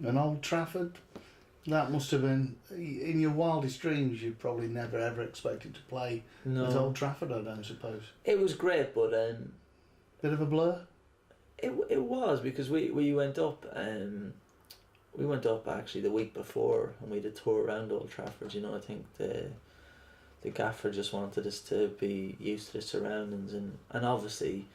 And Old Trafford, that must have been, in your wildest dreams, you probably never ever expected to play at Old Trafford, I don't suppose. It was great, but bit of a blur? It was, because we went up actually the week before, and we did a tour around Old Trafford. You know, I think the gaffer just wanted us to be used to the surroundings, and obviously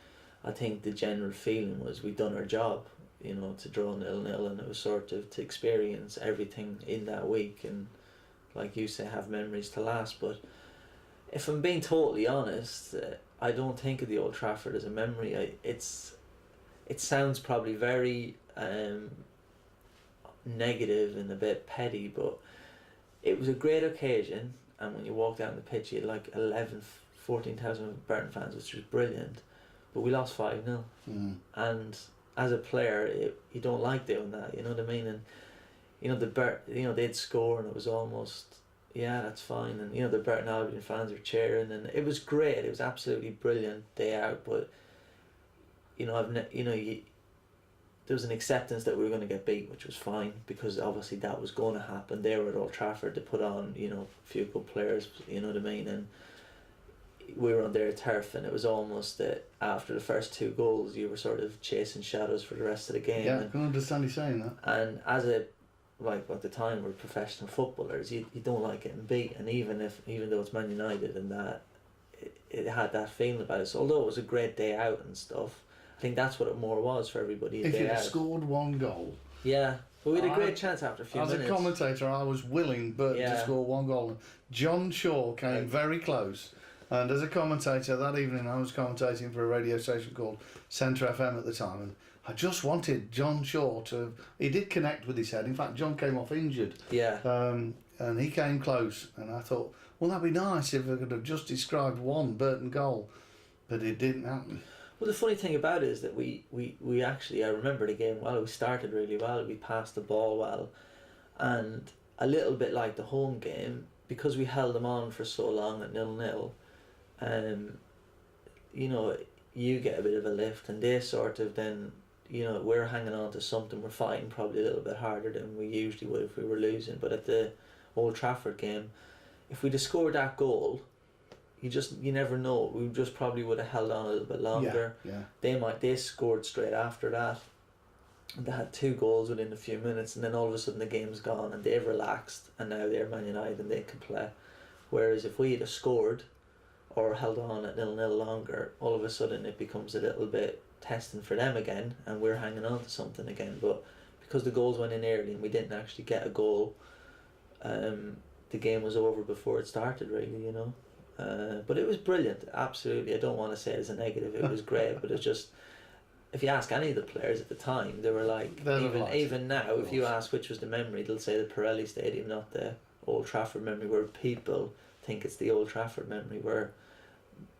I think the general feeling was we'd done our job, you know, to draw 0-0, and it was sort of to experience everything in that week and, like you say, have memories to last. But if I'm being totally honest, I don't think of the Old Trafford as a memory. It sounds probably very negative and a bit petty, but it was a great occasion, and when you walked down the pitch you had like 14,000 Burton fans, which was brilliant, but we lost 5-0. And as a player, you don't like doing that, you know what I mean? And you know, they'd score and it was almost, yeah, that's fine, and you know, the Burton Albion fans were cheering, and it was great. It was absolutely brilliant day out, but you know, there was an acceptance that we were going to get beat, which was fine, because obviously that was going to happen. They were at Old Trafford to put on, you know, a few good players, you know what I mean, and we were on their turf, and it was almost that after the first 2 goals you were sort of chasing shadows for the rest of the game. Yeah, I can understand you saying that. And as a, like, at the time we're professional footballers, you don't like getting beat, and even though it's Man United and that, it had that feeling about it. So although it was a great day out and stuff, I think that's what it more was for everybody. If you'd scored 1 goal. Yeah. But we had a great chance after a few minutes. As a commentator, I was willing to score 1 goal. John Shaw came very close. And as a commentator, that evening I was commentating for a radio station called Centre FM at the time, and I just wanted John Shaw to... He did connect with his head. In fact, John came off injured. Yeah. And he came close, and I thought, well, that'd be nice if I could have just described 1 Burton goal. But it didn't happen. Well, the funny thing about it is that we actually, I remember the game well. We started really well. We passed the ball well. And a little bit like the home game, because we held them on for so long at 0-0, you know, you get a bit of a lift, and they sort of then, you know, we're hanging on to something. We're fighting probably a little bit harder than we usually would if we were losing. But at the Old Trafford game, if we'd have scored that goal, you never know. We just probably would have held on a little bit longer. Yeah. They scored straight after that. They had 2 goals within a few minutes, and then all of a sudden the game's gone, and they've relaxed, and now they're Man United and they can play. Whereas if we had have scored or held on at 0-0 longer, all of a sudden it becomes a little bit testing for them again, and we're hanging on to something again. But because the goals went in early and we didn't actually get a goal, the game was over before it started, really, you know. But it was brilliant, absolutely. I don't want to say it as a negative. It was great, but it's just, if you ask any of the players at the time, they were like, even now, if you ask which was the memory, they'll say the Pirelli Stadium, not the Old Trafford memory, where people think it's the Old Trafford memory, where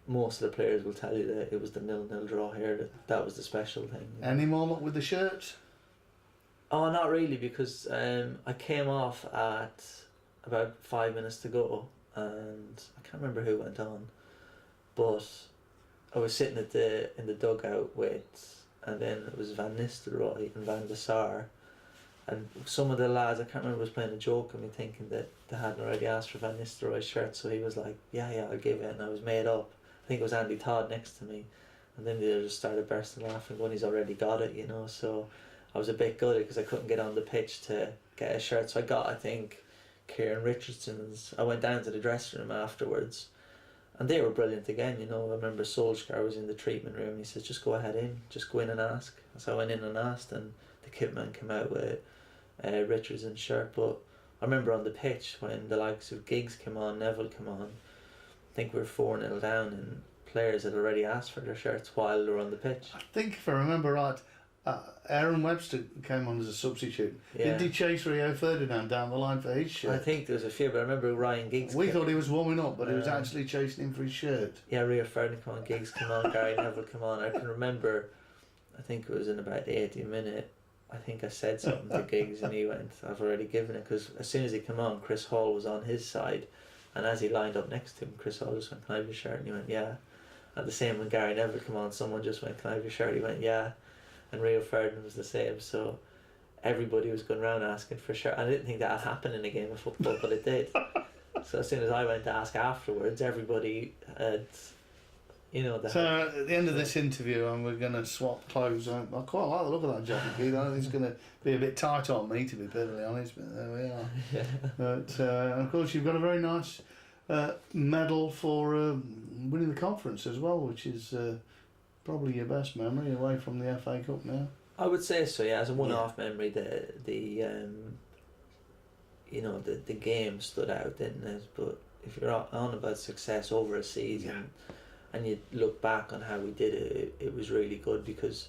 most of the players will tell you that it was the 0-0 draw here, that was the special thing. Any moment with the shirts? Oh, not really, because I came off at about 5 minutes to go, and I can't remember who went on, but I was sitting in the dugout with, and then it was Van Nistelrooy and Van der Sar, and some of the lads, I can't remember, was playing a joke on me, thinking that they hadn't already asked for Van Nistelrooy's shirt, so he was like, yeah, I'll give it, and I was made up. I think it was Andy Todd next to me, and then they just started bursting laughing when he's already got it, you know. So I was a bit gutted because I couldn't get on the pitch to get a shirt, so I got, I think, Kieran Richardson's. I went down to the dressing room afterwards, and they were brilliant again, you know. I remember Solskjaer was in the treatment room, and he says, just go ahead in, just go in and ask. So I went in and asked, and the kit man came out with Richardson's shirt. But I remember on the pitch when the likes of Giggs came on, Neville came on, I think we were 4-0 down, and players had already asked for their shirts while they were on the pitch. I think, if I remember right, Aaron Webster came on as a substitute. Yeah. Did he chase Rio Ferdinand down the line for his shirt? I think there was a few, but I remember Ryan Giggs. We thought he was warming up, but he was actually chasing him for his shirt. Yeah, Rio Ferdinand came on, Giggs came on, Gary Neville came on. I can remember, I think it was in about the 80th minute, I think I said something to Giggs, and he went, I've already given it, because as soon as he came on, Chris Hall was on his side, and as he lined up next to him, Chris Hall just went, can I have your shirt? And he went, yeah. At the same, when Gary Neville came on, someone just went, can I have your shirt? He went, yeah. And Rio Ferdinand was the same. So everybody was going around asking for shirt. I didn't think that would happen in a game of football, but it did. So as soon as I went to ask afterwards, everybody had, So at the end of this interview, we're going to swap clothes. I quite like the look of that jacket, Keith. I think it's going to be a bit tight on me, to be perfectly honest, but there we are. Yeah. But of course, you've got a very nice medal for winning the conference as well, which is probably your best memory away from the FA Cup now. I would say so, yeah. As a one-off memory, the game stood out, didn't it? But if you're on about success over a season, and you look back on how we did it, it was really good, because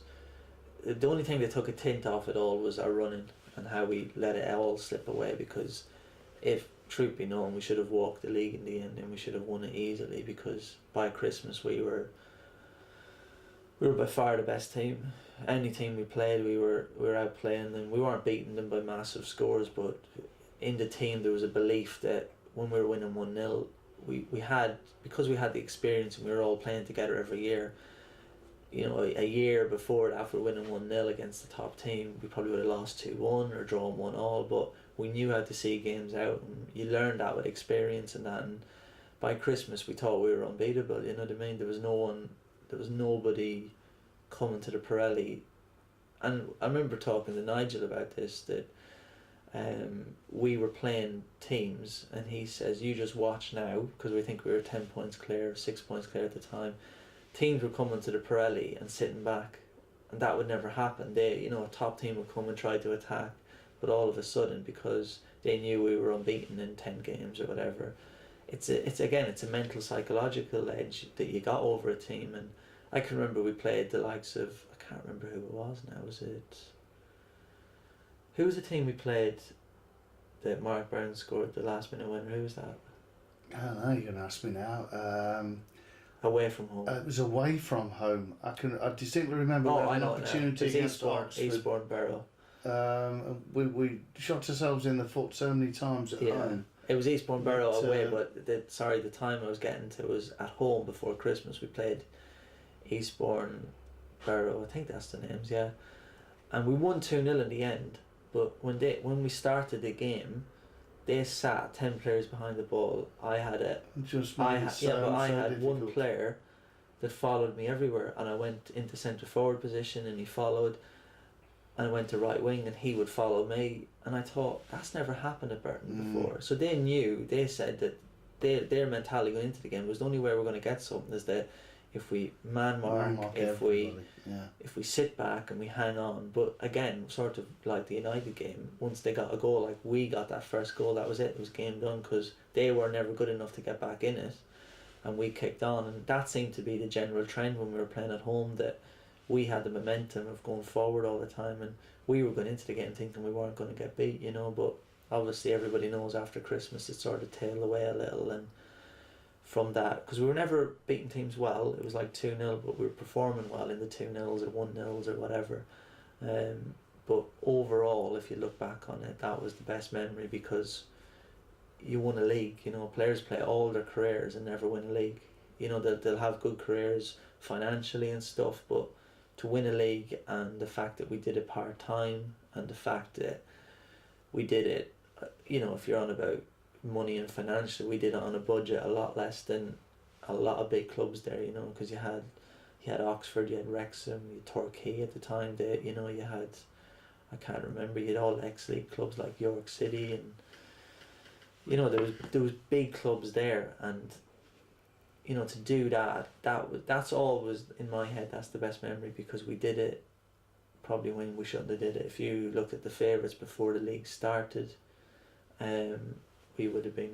the only thing that took a tint off it all was our running and how we let it all slip away. Because if truth be known, we should have walked the league in the end, and we should have won it easily, because by Christmas we were by far the best team. Any team we played, we were outplaying them. We weren't beating them by massive scores, but in the team there was a belief that when we were winning 1-0, we had, because we had the experience and we were all playing together every year. A year before that, after winning 1-0 against the top team, we probably would have lost 2-1 or drawn 1-1, but we knew how to see games out, and you learned that with experience and that. And by Christmas we thought we were unbeatable, you know what I mean? There was nobody coming to the Pirelli. And I remember talking to Nigel about this, that we were playing teams, and he says, you just watch now, because we think we were 10 points clear, 6 points clear at the time. Teams were coming to the Pirelli and sitting back, and that would never happen. A top team would come and try to attack, but all of a sudden, because they knew we were unbeaten in 10 games or whatever, it's a mental psychological edge that you got over a team. And I can remember we played the likes of, I can't remember who it was now, who was the team we played that Mark Burns scored the last minute winner? Who was that? I don't know, you're going to ask me now. Away from home. It was away from home. I distinctly remember we had an opportunity against Oxford. Eastbourne Borough. We shot ourselves in the foot so many times at home. It was Eastbourne Borough away, but the time I was getting to was at home before Christmas. We played Eastbourne Borough, I think that's the names, yeah. And we won 2-0 in the end, but when we started the game, they sat 10 players behind the ball. I had one player that followed me everywhere, and I went into centre forward position and he followed, and I went to right wing and he would follow me, and I thought, that's never happened at Burton before. So they said that their mentality going into the game was, the only way we're going to get something is that if we man mark, if we sit back and we hang on. But again, sort of like the United game, once they got a goal, like we got that first goal, that was it. It was game done, because they were never good enough to get back in it, and we kicked on. And that seemed to be the general trend when we were playing at home, that we had the momentum of going forward all the time, and we were going into the game thinking we weren't going to get beat, but obviously everybody knows after Christmas it sort of tailed away a little. And from that, because we were never beating teams well, it was like 2-0, but we were performing well in the 2-0s or 1-0s or whatever. But overall, if you look back on it, that was the best memory, because you won a league. Players play all their careers and never win a league. They'll have good careers financially and stuff, but to win a league, and the fact that we did it part-time, and the fact that we did it, if you're on about money and financially, we did it on a budget a lot less than a lot of big clubs there, because you had Oxford, you had Wrexham, you had Torquay at the time, you had, I can't remember, you had all ex-league clubs like York City, and there was big clubs there. And to do that's always in my head, that's the best memory, because we did it probably when we shouldn't have did it. If you looked at the favourites before the league started, we would have been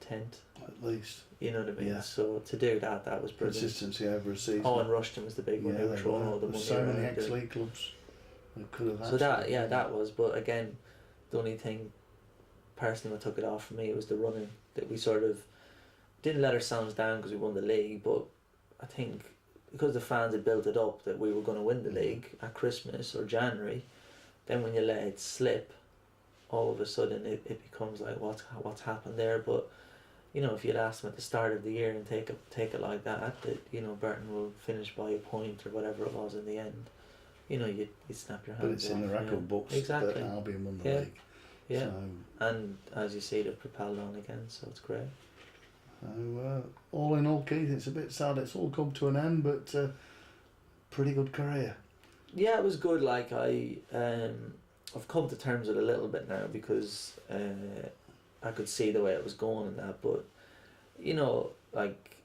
10th at least. You know what I mean? Yeah. So to do that was brilliant. Consistency over a season. Oh, and Rushton was the big one. Who were throwing all the money. So many ex-league clubs that could have. So that was. But again, the only thing personally that took it off for me was the running. That we sort of didn't let ourselves down because we won the league, but I think because the fans had built it up that we were going to win the league at Christmas or January, then when you let it slip, all of a sudden it becomes like what's happened there. But if you'd asked them at the start of the year and take it like that Burton will finish by a point or whatever it was in the end, you snap your hands But it's in the record books. Exactly. Burton Albion won the league. Yeah. So, and as you see, they've propelled on again, so it's great. So, all in all, Keith, it's a bit sad it's all come to an end, but pretty good career. Yeah, it was good. Like I've come to terms with it a little bit now because I could see the way it was going and that. But like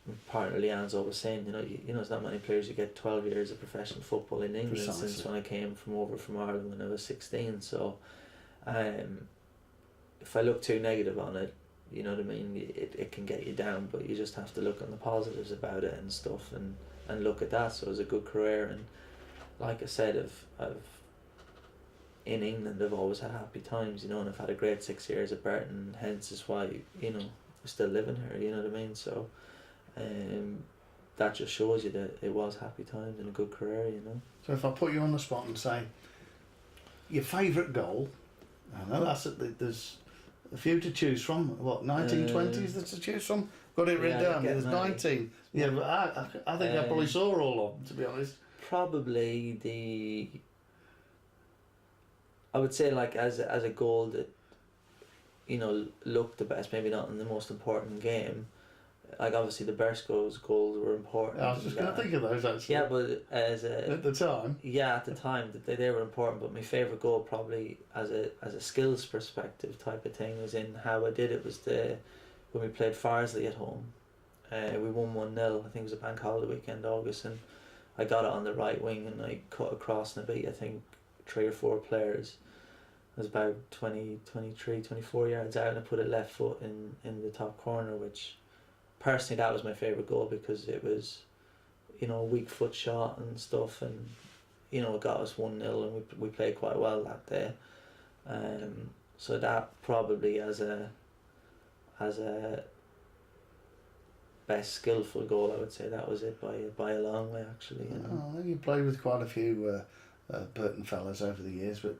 my partner Leanne's always saying, there's not many players who get 12 years of professional football in England. Precisely. Since when I came over from Ireland when I was 16. So, if I look too negative on it, you know what I mean, it can get you down. But you just have to look on the positives about it and stuff, and look at that. So it was a good career, and like I said, I've in England I've always had happy times, and I've had a great 6 years at Burton, hence is why we're still living here, you know what I mean. So that just shows you that it was happy times and a good career, So if I put you on the spot and say your favourite goal, I know there's a few to choose from. What, 1920s that's to choose from? Got it written down. There's 19. Yeah, but I think I probably saw all of them, to be honest. Probably I would say, like, as a goal that looked the best, maybe not in the most important game. Like, obviously the Bersco's goals were important. I was just going to think of those, actually. Yeah, but at the time. Yeah, at the time they were important. But my favourite goal, probably as a skills perspective type of thing, was in how I did it. Was when we played Farsley at home. We won 1-0. I think it was a bank holiday weekend, August, and I got it on the right wing and I cut across and I beat, I think, 3 or 4 players. It was about 23, 24 yards out, and I put it left foot in the top corner, which personally that was my favourite goal because it was, a weak foot shot and stuff, and it got us 1-0 and we played quite well that day. So that probably as a best skillful goal, I would say that was it by a long way, actually. I think you played with quite a few Burton fellas over the years, but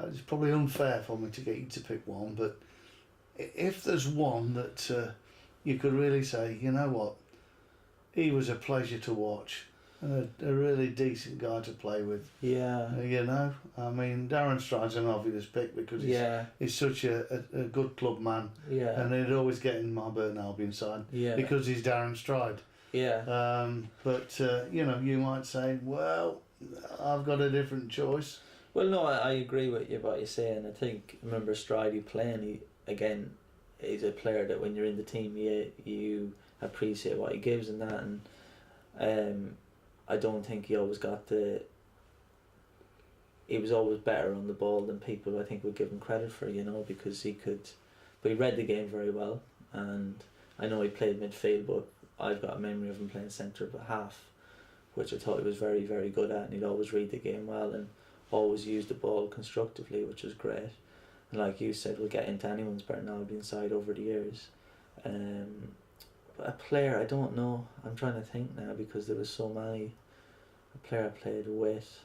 it's probably unfair for me to get you to pick one. But if there's one that you could really say, you know what, he was a pleasure to watch, and a really decent guy to play with. Yeah. I mean, Darren Stride's an obvious pick because he's such a good club man. Yeah. And he'd always get in my Burton Albion side. Yeah. Because he's Darren Stride. Yeah. But you might say, well, I've got a different choice. Well, no, I agree with you what you're saying. I remember Stride playing. He's a player that when you're in the team, you appreciate what he gives and that. And I don't think he always got he was always better on the ball than people I think would give him credit for, because he could, but he read the game very well. And I know he played midfield, but I've got a memory of him playing centre half, which I thought he was very, very good at, and he'd always read the game well and always use the ball constructively, which was great. And like you said, we'll get into anyone's Burton Albion side over the years. But a player, I don't know. I'm trying to think now because there was so many. A player I played with.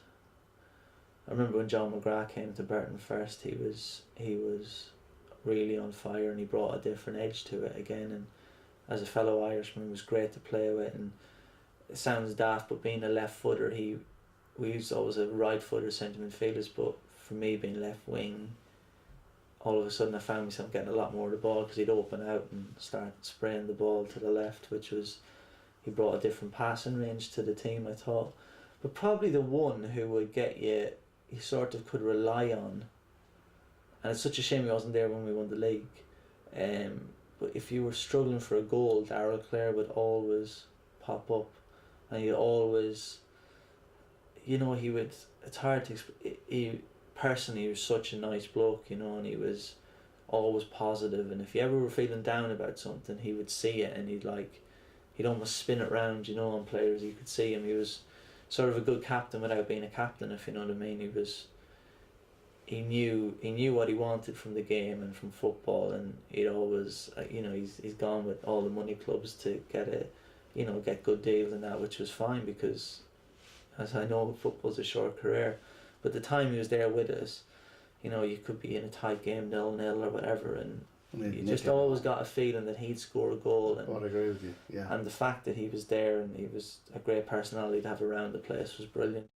I remember when John McGrath came to Burton first. He was really on fire, and he brought a different edge to it again. And as a fellow Irishman, he was great to play with. And it sounds daft, but being a left footer, we used to always have right footer centre midfielders, but for me being left wing, all of a sudden I found myself getting a lot more of the ball because he'd open out and start spraying the ball to the left, he brought a different passing range to the team, I thought. But probably the one who would get you sort of could rely on, and it's such a shame he wasn't there when we won the league, but if you were struggling for a goal, Darrell Clare would always pop up, and he'd always, he would, it's hard to explain. Personally, he was such a nice bloke, and he was always positive, and if you ever were feeling down about something, he would see it and he'd almost spin it round, on players. You could see him. He was sort of a good captain without being a captain, if you know what I mean. He knew what he wanted from the game and from football, and he'd always, he's gone with all the money clubs to get good deals and that, which was fine because, as I know, football's a short career. But the time he was there with us, you could be in a tight game 0-0 or whatever, and You just always got a feeling that he'd score a goal. And, I agree with you. Yeah. And the fact that he was there and he was a great personality to have around the place was brilliant.